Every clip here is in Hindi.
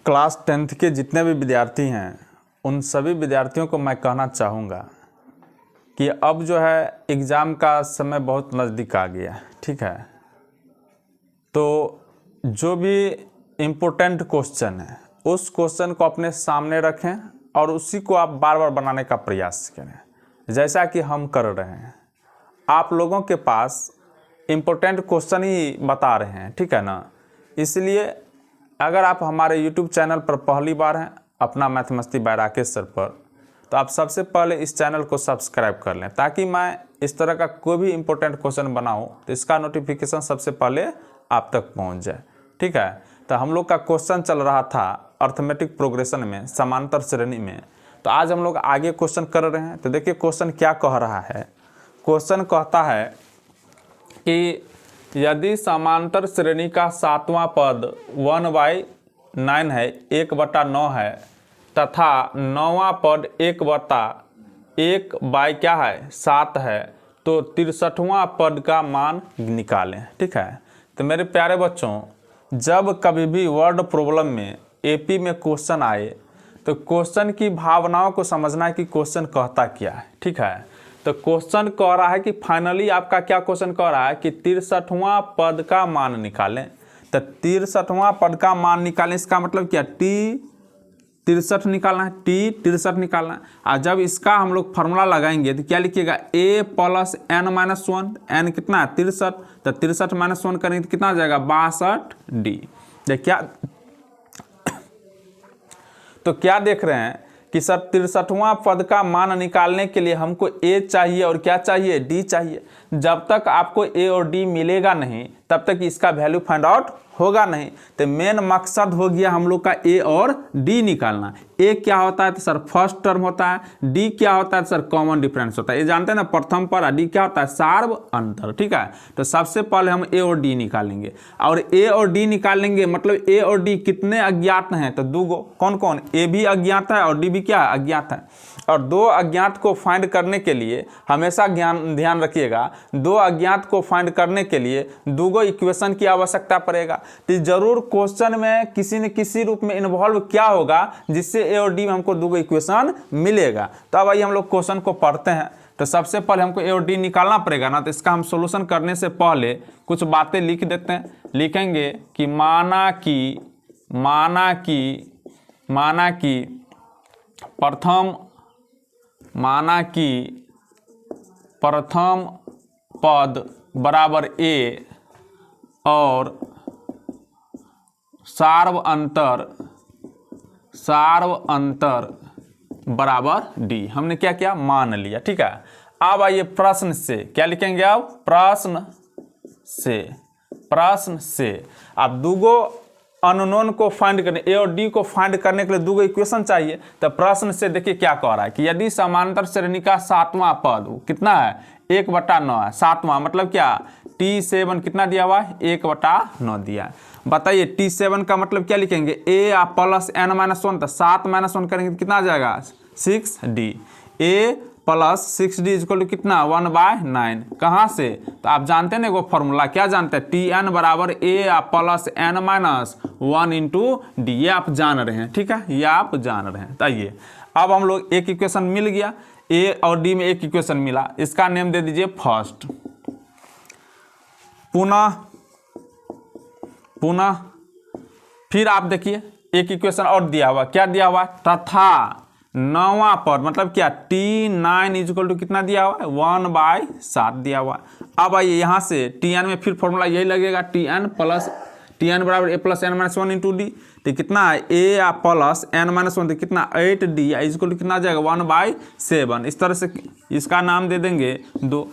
क्लास 10th के जितने भी विद्यार्थी हैं उन सभी विद्यार्थियों को मैं कहना चाहूँगा कि अब जो है एग्ज़ाम का समय बहुत नज़दीक आ गया है, ठीक है। तो जो भी इम्पोर्टेंट क्वेश्चन है उस क्वेश्चन को अपने सामने रखें और उसी को आप बार बार बनाने का प्रयास करें, जैसा कि हम कर रहे हैं। आप लोगों के पास इम्पोर्टेंट क्वेश्चन ही बता रहे हैं, ठीक है ना। इसलिए अगर आप हमारे YouTube चैनल पर पहली बार हैं अपना मैथ मस्ती बाय राकेश सर पर, तो आप सबसे पहले इस चैनल को सब्सक्राइब कर लें, ताकि मैं इस तरह का कोई भी इम्पोर्टेंट क्वेश्चन बनाऊं तो इसका नोटिफिकेशन सबसे पहले आप तक पहुंच जाए, ठीक है। तो हम लोग का क्वेश्चन चल रहा था अर्थमेटिक प्रोग्रेशन में, समांतर श्रेणी में। तो आज हम लोग आगे क्वेश्चन कर रहे हैं। तो देखिए क्वेश्चन क्या कह रहा है। क्वेश्चन कहता है कि यदि समांतर श्रेणी का 7वां पद 1/9 है, 1/9 है, तथा 9वां पद 1/1 क्या है 7 है, तो 63वां पद का मान निकालें, ठीक है। तो मेरे प्यारे बच्चों, जब कभी भी वर्ड प्रॉब्लम में एपी में क्वेश्चन आए तो क्वेश्चन की भावनाओं को समझना है कि क्वेश्चन कहता क्या है, ठीक है। तो क्वेश्चन कह रहा है कि फाइनली आपका क्या क्वेश्चन कह रहा है कि 63वां पद का मान निकालें। तो 63वां पद का मान निकालें, इसका मतलब क्या, टी 63 निकालना है, टी 63 निकालना है। और जब इसका हम लोग फार्मूला लगाएंगे तो क्या लिखिएगा, a + n-1, n कितना है 63, तो 63 - 1 करेंगे तो कितना आ जाएगा 62d। तो क्या देख रहे हैं कि सर 63वां पद का मान निकालने के लिए हमको a चाहिए और क्या चाहिए, d चाहिए। जब तक आपको a और d मिलेगा नहीं तब तक इसका वैल्यू फाइंड आउट होगा नहीं। तो मेन मकसद हो गया हम लोग का a और d निकालना। a क्या होता है तो सर फर्स्ट टर्म होता है, d क्या होता है तो सर कॉमन डिफरेंस होता है। ये जानते हैं ना, प्रथम पर, d क्या होता है सार्व अंतर, ठीक है। तो सबसे पहले हम a और d निकालेंगे, और a और d निकालेंगे मतलब a और d कितने अज्ञात हैं, तो दो गो। कौन कौन, a भी अज्ञात है और d भी क्या है अज्ञात है। और दो अज्ञात को फाइंड करने के लिए हमेशा ध्यान रखिएगा, दो अज्ञात को फाइंड करने के लिए दो इक्वेशन की आवश्यकता पड़ेगा। तो जरूर क्वेश्चन में किसी न किसी रूप में इन्वॉल्व क्या होगा जिससे ए और डी में हमको दो इक्वेशन मिलेगा। तो अब आइए हम लोग क्वेश्चन को पढ़ते हैं। तो सबसे पहले हमको ए और डी निकालना पड़ेगा ना। तो इसका हम सोल्यूशन करने से पहले कुछ बातें लिख देते हैं। लिखेंगे कि माना कि प्रथम पद बराबर a और सार्व अंतर बराबर d। हमने क्या किया, मान लिया, ठीक है। अब आइए प्रश्न से क्या लिखेंगे, अब प्रश्न से आप दूगो अननोन को फाइंड करने, ए और डी को फाइंड करने के लिए दो इक्वेशन चाहिए। तो प्रश्न से देखिए क्या कह रहा है कि यदि समांतर श्रेणी का 7वां पद कितना है 1/9 है, 7वां मतलब क्या, T7 कितना दिया हुआ है 1/9 दिया है। बताइए T7 का मतलब क्या लिखेंगे, a + n-1, तो 7 - 1 करेंगे तो कितना आ जाएगा 6d। a + 6d = कितना 1/9। कहाँ से, तो आप जानते हैं ना वो फॉर्मूला, क्या जानते हैं, Tn बराबर a + n-1 × d। ये आप जान रहे हैं, ठीक है, ये आप जान रहे हैं। आइए अब हम लोग एक इक्वेशन मिल गया, a और d में एक इक्वेशन मिला, इसका नेम दे दीजिए फर्स्ट। पुनः फिर आप देखिए एक इक्वेशन और दिया हुआ, क्या दिया हुआ, तथा 9वां पद मतलब क्या, T9 = कितना दिया हुआ है 1/7 दिया हुआ है। अब आइए यहाँ से Tn में फिर फॉर्मूला यही लगेगा, Tn बराबर a + n-1 × d। तो कितना है a + n-1 तो कितना 8d = कितना आ जाएगा 1/7। इस तरह से इसका नाम दे देंगे 2।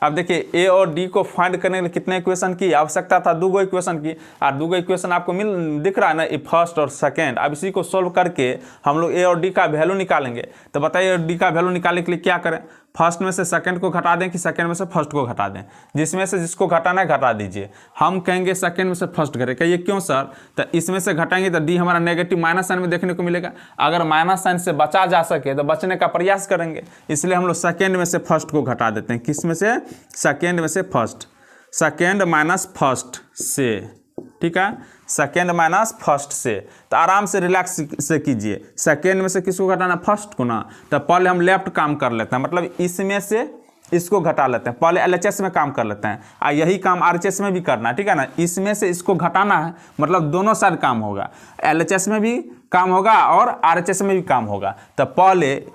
अब देखिए ए और डी को फाइंड करने के लिए कितने इक्वेशन की आवश्यकता था, दो इक्वेशन की। और दो इक्वेशन आपको दिख रहा है ना, फर्स्ट और सेकेंड। अब इसी को सोल्व करके हम लोग ए और डी का वैल्यू निकालेंगे। तो बताइए डी का वैल्यू निकालने के लिए क्या करें, फर्स्ट में से सेकंड को घटा दें कि सेकंड में से फर्स्ट को घटा दें, जिसमें से जिसको घटाना है घटा दीजिए। हम कहेंगे सेकंड में से फर्स्ट घटे, कहिए क्यों सर, तो इसमें से घटाएंगे तो डी हमारा नेगेटिव माइनस साइन में देखने को मिलेगा। अगर माइनस साइन से बचा जा सके तो बचने का प्रयास करेंगे, इसलिए हम लोग सेकंड में से फर्स्ट को घटा देते हैं। किस में से, सेकंड में से फर्स्ट, सेकंड माइनस फर्स्ट से, ठीक है, सेकेंड माइनस फर्स्ट से। तो आराम से रिलैक्स से कीजिए। सेकेंड में से किसको घटाना, फर्स्ट को ना। तो पहले हम लेफ्ट काम कर लेते हैं, मतलब इसमें से इसको घटा लेते हैं। पहले एलएचएस में काम कर लेते हैं, यही काम आरएचएस में भी करना है, ठीक है ना। इसमें से इसको घटाना है, मतलब दोनों साइड काम होगा, एलएचएस में भी काम होगा और आरएचएस में भी काम होगा। तो पहले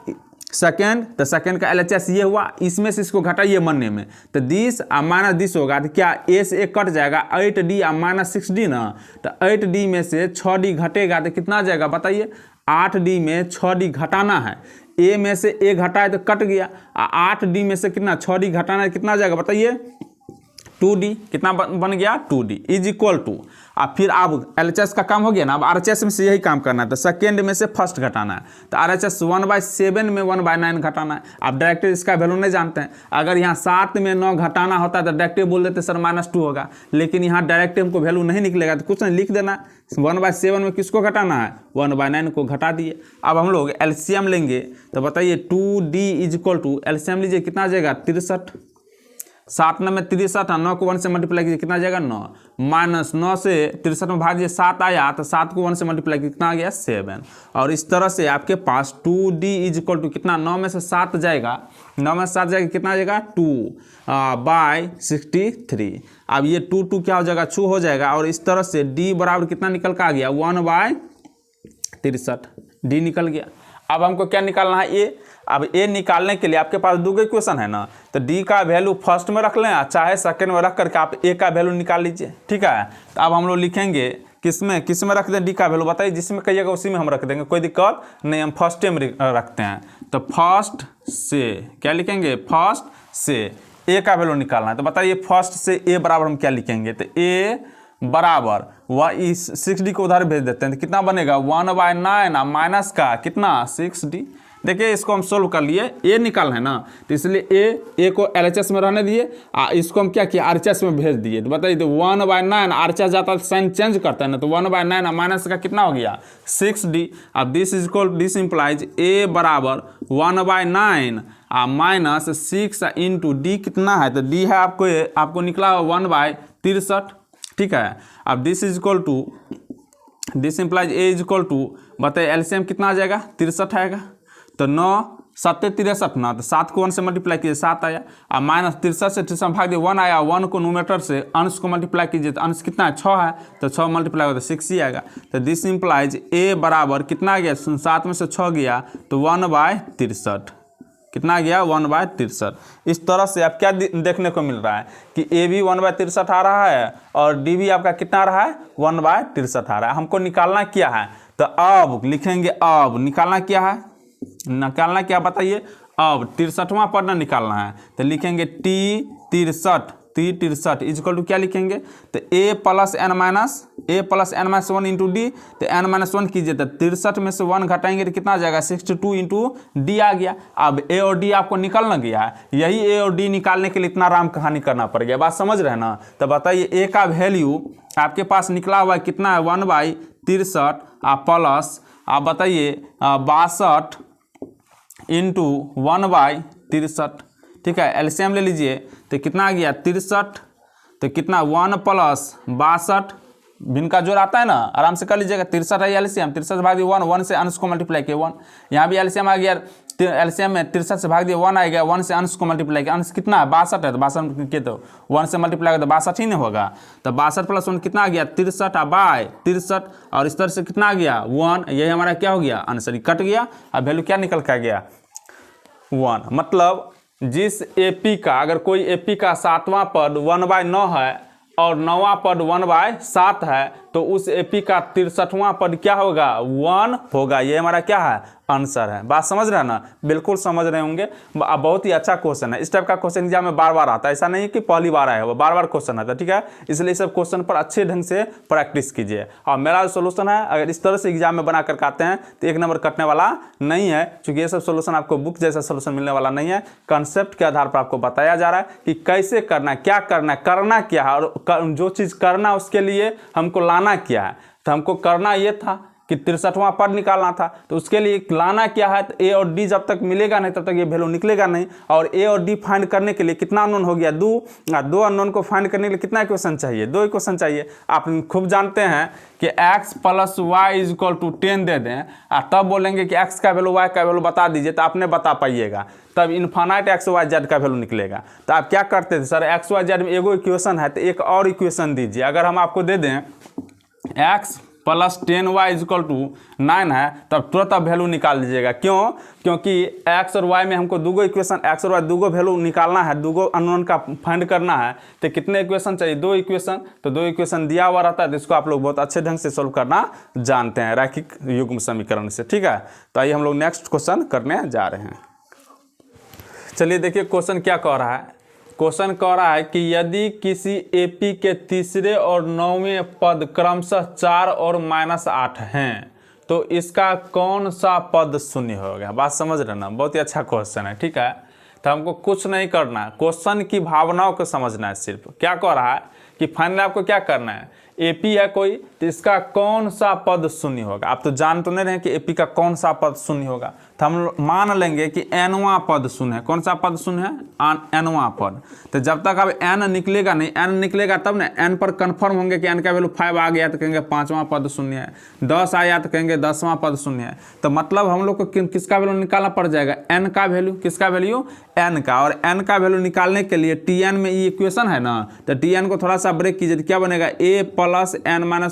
सेकेंड, तो सेकेंड का एलएचएस ये हुआ, इसमें से इसको घटाइए मनने में। तो दिस माइनस दिस होगा, तो क्या ए से एक कट जाएगा, 8d माइनस 6d ना। तो 8d में से 6d घटेगा तो कितना जाएगा बताइए, 8d में 6d घटाना है। ए में से ए घटाए तो कट गया, 8d में से कितना 6d घटाना है, कितना जाएगा बताइए, 2d। कितना बन गया, 2d इज इक्वल टू। अब फिर अब एलएचएस का काम हो गया ना, अब आरएचएस में से यही काम करना है। तो सेकेंड में से फर्स्ट घटाना है, तो आरएचएस 1/7 में 1/9 घटाना है। आप डायरेक्ट इसका वैल्यू नहीं जानते हैं, अगर यहाँ 7 में 9 घटाना होता है तो डायरेक्ट बोल देते सर -2 होगा, लेकिन यहाँ डायरेक्ट हमको वैल्यू नहीं निकलेगा तो कुछ नहीं लिख देना। 1/7 में किसको घटाना है, 1/9 को घटा दिए। अब हम लोग एलसीएम लेंगे, तो बताइए 2d is equal to, LCM लीजिए कितना आ जाएगा 63, 7 में 63, 9 को 1 से मल्टीप्लाई कीजिए कितना आ जाएगा 9, माइनस 9 से 63 में भाग दिए 7 आया, तो 7 को 1 से मल्टीप्लाई कीजिए कितना आ गया 7। और इस तरह से आपके पास 2d इज इक्वल टू कितना, 9 में से 7 जाएगा, 9 में से 7 जाएगा कितना आ जाएगा 2/63। अब ये 2 क्या हो जाएगा, 2 हो जाएगा। और इस तरह से d बराबर कितना निकल का आ गया 1/63, d निकल गया। अब हमको क्या निकालना है, ए। अब ए निकालने के लिए आपके पास 2 इक्वेशन है ना, तो डी का वैल्यू फर्स्ट में रख लें, चाहे सेकंड में रख करके आप ए का वैल्यू निकाल लीजिए, ठीक है। तो अब हम लोग लिखेंगे किसमें रख दें डी का वैल्यू, बताइए जिसमें कहिएगा उसी में हम रख देंगे, कोई दिक्कत नहीं। हम फर्स्ट में रखते हैं, तो फर्स्ट से क्या लिखेंगे, फर्स्ट से ए का वैल्यू निकालना है। तो बताइए फर्स्ट से ए बराबर हम क्या लिखेंगे, तो ए बराबर इस 6d को उधर भेज देते हैं, तो कितना बनेगा 1/9 माइनस का कितना 6d। देखिए इसको हम सोल्व कर लिए, ए निकालना है ना, तो इसलिए ए को एलएचएस में रहने दिए, इसको हम क्या किया आरएचएस में भेज दिए। तो बताइए तो 1/9 आरएचएस जाता है साइन चेंज करता है ना, तो 1/9 माइनस का कितना हो गया 6d। अब this is equal this implies a बराबर 1/9 माइनस 6 इंटू डी कितना है, तो डी है आपको निकला 1/63, ठीक है। अब this is equal to this implies a is equal to, बताइए एलसीएम कितना आ जाएगा 63 आएगा, तो 9 7 63 ना, तो 7 को 1 से मल्टीप्लाई कीजिए 7 आया, और माइनस 63 से 63 भाग दिए 1 आया, 1 को न्यूमरेटर से अंश को मल्टीप्लाई कीजिए, तो अंश कितना है 6 है, तो 6 मल्टीप्लाई होगा तो 6 ही आएगा। तो दिस इंप्लाइज ए बराबर कितना आ गया, 7 में से 6 गया तो 1/63, कितना गया 1/63। इस तरह से आप क्या देखने को मिल रहा है कि ए भी 1/63 आ रहा है और डी भी आपका कितना आ रहा है 1/63 आ रहा है। हमको निकालना क्या है, तो अब लिखेंगे, अब निकालना क्या है, निकालना क्या बताइए, अब 63वां पद निकालना है, तो लिखेंगे T63 इज इक्वल टू क्या लिखेंगे, तो a plus n minus 1 into d, तो n-1 कीजिए, तो 63 में से 1 घटाएंगे तो कितना आ जाएगा 62 इंटू डी आ गया। अब a और d आपको निकलना गया है, यही a और d निकालने के लिए इतना राम कहानी करना पड़ गया, बात समझ रहे हैं ना। तो बताइए a का वैल्यू आपके पास निकला हुआ है कितना है 1/63 प्लस आप बताइए 62 इंटू 1/63, ठीक है। एलसीएम ले लीजिए, तो कितना आ गया 63, तो कितना 1 प्लस 62 भिन्न का जोड़ आता है ना, आराम से कर लीजिएगा। 63 है एलसीएम, 63 से भाग दिए 1 से अंश को मल्टीप्लाई किया 1, यहाँ भी एलसीएम आ गया, एलसीएम में 63 से भाग दिए 1 आ गया, 1 से अंश को मल्टीप्लाई किया, अंश कितना है 62 है, तो 62 के तो 1 से मल्टीप्लाई तो 62 ही नहीं होगा, तो 62 प्लस 1 कितना आ गया 63/63, और इस तरह से कितना आ गया 1, यही हमारा क्या हो गया आंसर कट गया। अब वैल्यू क्या निकल के आ गया 1, मतलब जिस एपी का, अगर कोई एपी का 7वां पद 1/9 है और 9वां पद 1/7 है, तो उस एपी का 63वां पद क्या होगा 1 होगा। ये हमारा क्या है आंसर है। बात समझ रहे हैं ना, बिल्कुल समझ रहे होंगे। बहुत ही अच्छा क्वेश्चन है, इस टाइप का क्वेश्चन एग्जाम में बार बार आता है, ऐसा नहीं कि पहली बार आया है, वो बार बार क्वेश्चन आता है, ठीक है। इसलिए सब क्वेश्चन पर अच्छे ढंग से प्रैक्टिस कीजिए। और मेरा जो सोल्यूशन है, अगर इस तरह से एग्जाम में बना करके आते हैं तो 1 नंबर कटने वाला नहीं है, क्योंकि ये सब सोल्यूशन आपको बुक जैसा सोल्यूशन मिलने वाला नहीं है। कंसेप्ट के आधार पर आपको बताया जा रहा है कि कैसे करना है, क्या करना है, करना क्या है, और जो चीज़ करना उसके लिए हमको लाना क्या है। तो हमको करना ये था कि 63वां पद निकालना था, तो उसके लिए लाना क्या है, तो ए और डी जब तक मिलेगा नहीं तब तक ये वैल्यू निकलेगा नहीं। और ए और डी फाइंड करने के लिए कितना अननोन हो गया, दो अननोन को फाइंड करने के लिए कितना इक्वेशन चाहिए, 2 इक्वेशन चाहिए। आप खूब जानते हैं कि x + y = 10 दे दें और तब बोलेंगे कि x का वैल्यू y का वैल्यू बता दीजिए, तो आपने बता पाइएगा, तब इन्फानाइट एक्स वाई जेड का वैल्यू निकलेगा। तो आप क्या करते थे, सर एक्स वाई जेड में एगो इक्वेशन है तो एक और इक्वेशन दीजिए। अगर हम आपको दे दें x + 10y = 9 है, तब तुरंत आप वैल्यू निकाल लीजिएगा। क्यों? क्योंकि x और y में हमको दूगो इक्वेशन, x और y दूगो वैल्यू निकालना है, दूगो अननोन का फाइंड करना है, तो कितने इक्वेशन चाहिए, 2 इक्वेशन। तो 2 इक्वेशन दिया हुआ रहता है, तो इसको आप लोग बहुत अच्छे ढंग से सोल्व करना जानते हैं रैखिक युग्म समीकरण से, ठीक है। तो आइए हम लोग नेक्स्ट क्वेश्चन करने जा रहे हैं। चलिए देखिए क्वेश्चन क्या कह रहा है। क्वेश्चन कह रहा है कि यदि किसी एपी के तीसरे और 9वें पद क्रमशः 4 और -8 हैं तो इसका कौन सा पद शून्य होगा। बात समझ रहे ना, बहुत ही अच्छा क्वेश्चन है, ठीक है। तो हमको कुछ नहीं करना है, क्वेश्चन की भावनाओं को समझना है। सिर्फ क्या कह रहा है कि फाइनली आपको क्या करना है, एपी है कोई, तो इसका कौन सा पद शून्य होगा। आप तो जान तो नहीं रहे कि एपी का कौन सा पद शून्य होगा, तो हम मान लेंगे कि एनवां पद शून्य है। कौन सा पद शून्य है, एनवां पद। तो जब तक अब एन निकलेगा नहीं, एन निकलेगा तब ना, एन पर कंफर्म होंगे कि एन का वैल्यू 5 आ गया तो कहेंगे 5वां पद शून्य है, 10 आया तो कहेंगे 10वां पद शून्य है। तो मतलब हम लोग को किसका वैल्यू निकालना पड़ जाएगा, एन का वैल्यू। किसका वैल्यू, एन का। और एन का वैल्यू निकालने के लिए टी एन में ये इक्वेशन है ना, तो टी एन को थोड़ा सा ब्रेक कीजिए, तो क्या बनेगा, a + n - 1 ×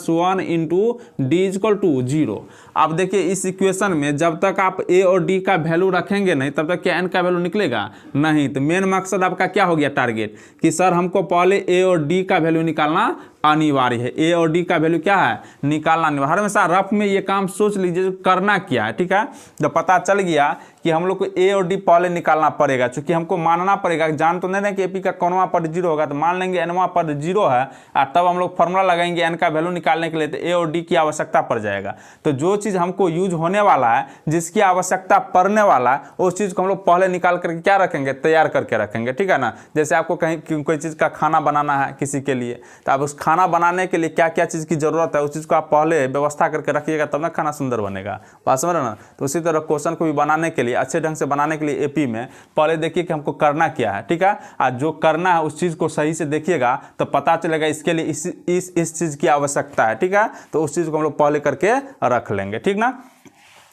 d = 0। अब देखिए इस इक्वेशन में जब तक आप a और d का वैल्यू रखेंगे नहीं तब तक क्या n का वैल्यू निकलेगा नहीं। तो मेन मकसद आपका क्या हो गया, टारगेट, कि सर हमको पहले a और d का वैल्यू निकालना अनिवार्य है। a और d का वैल्यू क्या है, निकालना अनिवार्य। हर हमेशा रफ में ये काम सोच लीजिए करना क्या है, ठीक है। तो पता चल गया कि हम लोग को a और d पहले निकालना पड़ेगा, क्योंकि हमको मानना पड़ेगा, जान तो नहीं रहे कि एपी का कौनवां पद 0 होगा, तो मान लेंगे एनवां पद 0 है और तब हम लोग फॉर्मूला लगाएंगे एन का वैल्यू निकालने के लिए, तो a और d की आवश्यकता पड़ जाएगा। तो जो चीज़ हमको यूज होने वाला है, जिसकी आवश्यकता पड़ने वाला है, उस चीज़ को हम लोग पहले निकाल करके क्या रखेंगे, तैयार करके रखेंगे, ठीक है ना। जैसे आपको कहीं कोई चीज़ का खाना बनाना है किसी के लिए, तो आप उस खाना बनाने के लिए क्या क्या चीज़ की जरूरत है, उस चीज़ को आप पहले व्यवस्था करके रखिएगा, तब ना खाना सुंदर बनेगा। बात समझ रहे ना। तो उसी तरह क्वेश्चन को भी बनाने के लिए, अच्छे ढंग से बनाने के लिए एपी में पहले देखिए कि हमको करना क्या है, ठीक है। आज जो करना है उस चीज़ को सही से देखिएगा तो पता चलेगा इसके लिए इस चीज़ की आवश्यकता है, ठीक है। तो उस चीज़ को हम लोग पहले करके रख लेंगे, ठीक ना।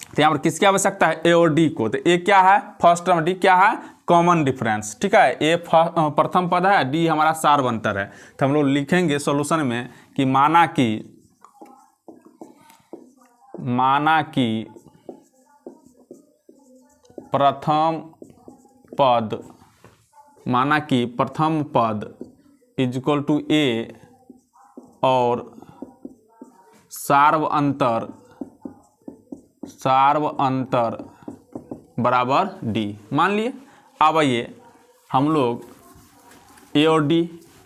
तो यहाँ पर किसकी आवश्यकता है, ए और डी को। तो ए क्या है, फर्स्ट टर्म, डी क्या है, कॉमन डिफरेंस, ठीक है। ए प्रथम पद है, डी हमारा सार्वंतर है। तो हम लोग लिखेंगे सॉल्यूशन में कि माना कि प्रथम पद = ए और सार्वअंतर बराबर डी मान लिए। अब आइए हम लोग ए और डी,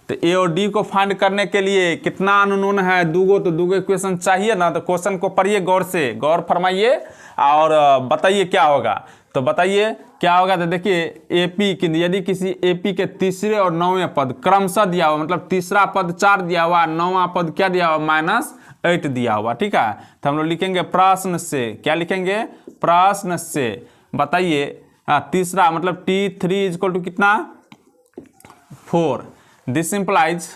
तो ए और डी को फाइंड करने के लिए कितना अननोन है, दूगो इक्वेशन चाहिए ना। तो क्वेश्चन को पढ़िए गौर से, गौर फरमाइए और बताइए क्या होगा। तो बताइए क्या होगा। तो देखिए एपी की, यदि किसी एपी के तीसरे और 9वें पद क्रमशः दिया हुआ, मतलब तीसरा पद 4 दिया हुआ, 9वां पद क्या दिया हुआ, -8 दिया हुआ, ठीक है। तो हम लोग लिखेंगे प्रश्न से, क्या लिखेंगे, प्रश्न से बताइए तीसरा मतलब T3 = कितना, 4। दिस सिंपलाइज,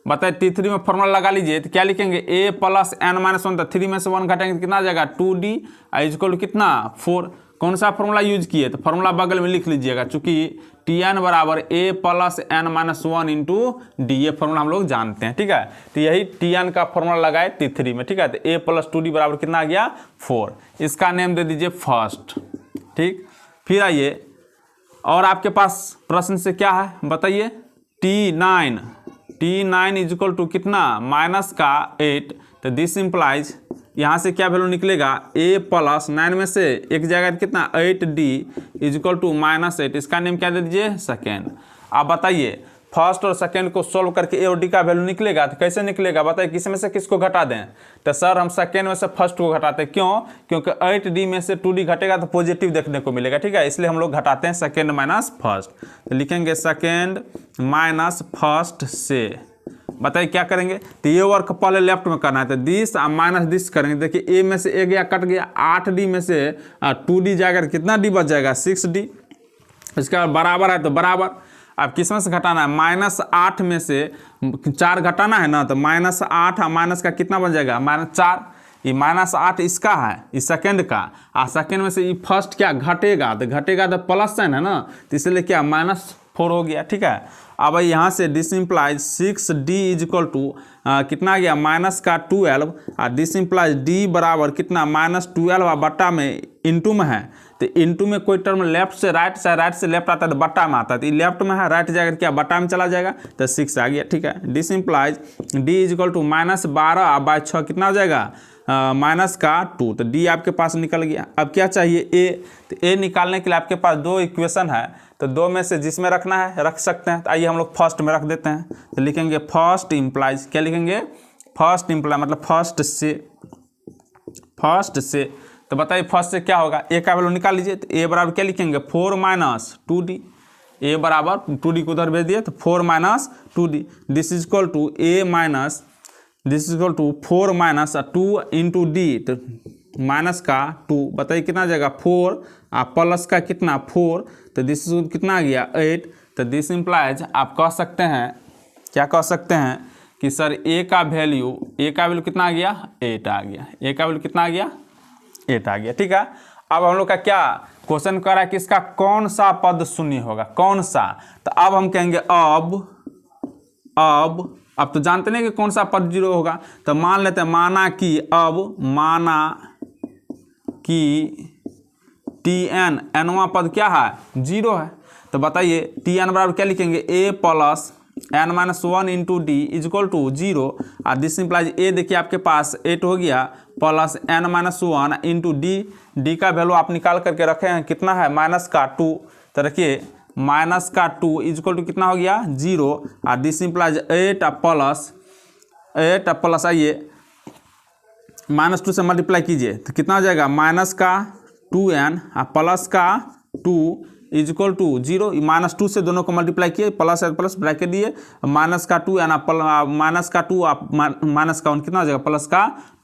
बताइए T3 में फॉर्मूला लगा लीजिए, तो क्या लिखेंगे, a + n - 1, तो 3 में से 1 घटाएंगे तो कितना आ जाएगा, 2d = कितना, 4। कौन सा फॉर्मूला यूज किए, तो फॉर्मूला बगल में लिख लीजिएगा, चूंकि Tn = a + n - 1 × d, ये फॉर्मूला हम लोग जानते हैं, ठीक है। तो यही Tn का फॉर्मूला लगाए T3 में, ठीक है। तो a + 2d बराबर कितना आ गया, 4। इसका नेम दे दीजिए फर्स्ट, ठीक। फिर आइए और आपके पास प्रश्न से क्या है बताइए, T9 = कितना, -8। तो दिस इम्प्लाइज, यहाँ से क्या वैल्यू निकलेगा, a + 9 में से एक जगह कितना, 8d = -8। इसका नेम क्या दे दीजिए, सेकेंड। आप बताइए फर्स्ट और सेकेंड को सोल्व करके ए और डी का वैल्यू निकलेगा, तो कैसे निकलेगा बताइए, किस में से किसको घटा दें। तो सर हम सेकेंड में से फर्स्ट को घटाते हैं, क्यों, क्योंकि 8d में से 2d घटेगा तो पॉजिटिव देखने को मिलेगा, ठीक है। इसलिए हम लोग घटाते हैं सेकेंड - फर्स्ट। तो लिखेंगे सेकेंड - फर्स्ट से बताइए क्या करेंगे। तो ये वर्क पहले लेफ्ट में करना है, तो दिस माइनस दिस करेंगे। देखिए ए में से ए गया कट गया, 8d में से 2d जाएगा, कितना d बच जाएगा 6d। इसके बाद बराबर है तो बराबर, अब किस में से घटाना है, -8 में से 4 घटाना है ना, तो -8 माइनस का कितना बन जाएगा -4। ये -8 इसका है, इस सेकेंड का, और सेकेंड में से ये फर्स्ट क्या घटेगा, तो घटेगा तो प्लस साइन है ना, तो इसलिए क्या -4 हो गया। ठीक है, अब यहाँ से this implies 6d is equal to कितना आ गया -12, और दिस इम्प्लाइज d बराबर कितना -12 और बट्टा में इंटू में है, तो इंटू में कोई टर्म लेफ्ट से राइट से राइट से लेफ्ट आता है तो बट्टा में आता है, तो लेफ्ट में है राइट जाएगा क्या बट्टा में चला जाएगा, तो 6 आ गया। ठीक है, this implies d is equal to -12/6 कितना हो जाएगा -2, तो d आपके पास निकल गया। अब क्या चाहिए a, तो a निकालने के लिए आपके पास 2 इक्वेशन है, तो 2 में से जिसमें रखना है रख सकते हैं। तो आइए हम लोग फर्स्ट में रख देते हैं, तो लिखेंगे फर्स्ट इम्प्लाइज, क्या लिखेंगे फर्स्ट इम्प्लाइज मतलब फर्स्ट से। तो बताइए फर्स्ट से क्या होगा, a का वैल्यू निकाल लीजिए, तो a बराबर क्या लिखेंगे 4 - 2d, a बराबर 2d को उधर भेज दिए तो 4 - 2d, this is equal to this is equal to 4 - 2 into d, तो माइनस का 2, बताइए कितना जाएगा 4 और प्लस का कितना 4, तो दिस इज कितना आ गया 8। तो दिस इम्प्लाइज आप कह सकते हैं, क्या कह सकते हैं कि सर a का वैल्यू कितना आ गया 8 आ गया, a का वैल्यू कितना आ गया 8 आ गया। ठीक है, अब हम लोग का क्या क्वेश्चन कर रहा है कि इसका कौन सा पद शून्य होगा, कौन सा, तो अब हम कहेंगे अब तो जानते नहीं कि कौन सा पद 0 होगा, तो मान लेते हैं माना कि tn nवां पद क्या है 0 है, तो बताइए tn बराबर क्या लिखेंगे a plus n-1 into d is equal to 0, और दिस इम्प्लाइज a देखिए आपके पास 8 हो गया प्लस n-1 इंटू डी का वैल्यू आप निकाल करके रखे हैं कितना है -2, तो रखिए -2 इज इक्वल टू कितना हो गया 0, और दिस इम्प्लाइज 8 प्लस आइए -2 से मल्टीप्लाई कीजिए तो कितना हो जाएगा -2n और प्लस का 2 इज इक्वल टू 0, -2 से दोनों को मल्टीप्लाई किए प्लस प्लस ब्रैकेट दिए -2n -1 कितना हो जाएगा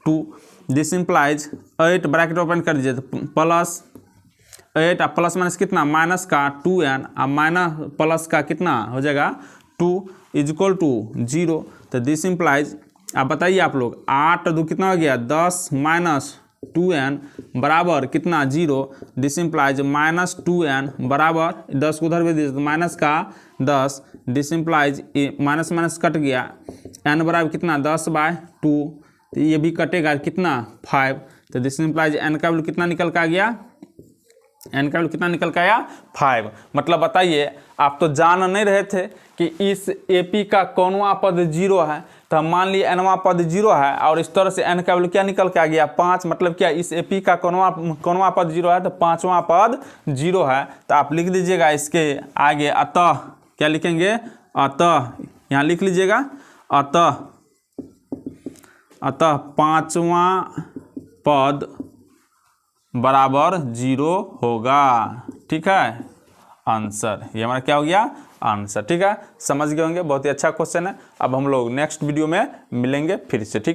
+2, दिस इम्प्लाइज 8 ब्रैकेट ओपन कर दीजिए तो +8 प्लस माइनस कितना -2n और माइनस प्लस का कितना हो जाएगा 2 इज इक्वल टू 0, तो दिस इम्प्लाइज आप बताइए आप लोग 8 2 कितना हो गया 10 -2n बराबर कितना 0, दिस इम्प्लाइज -2n बराबर 10 को उधर भेज दीजिए तो माइनस का 10, this implies minus minus cut गया n बराबर कितना 10/2, तो ये भी कटेगा कितना 5, तो दिस इम्प्लाइज n का वैल्यू कितना निकल का गया, n का वैल्यू कितना निकल का आया 5। मतलब बताइए आप तो जान नहीं रहे थे कि इस AP का कौनवा पद 0 है, तो हम मान लिए nवां पद 0 है और इस तरह से n का वैल्यू क्या निकल के आ गया 5, मतलब क्या इस AP का कौनवा पद 0 है तो 5वां पद 0 है। तो आप लिख दीजिएगा इसके आगे अतः, क्या लिखेंगे अतः, यहाँ लिख लीजिएगा अतः 5वां पद बराबर 0 होगा। ठीक है, आंसर ये हमारा क्या हो गया आंसर। ठीक है, समझ गए होंगे, बहुत ही अच्छा क्वेश्चन है। अब हम लोग नेक्स्ट वीडियो में मिलेंगे फिर से। ठीक है।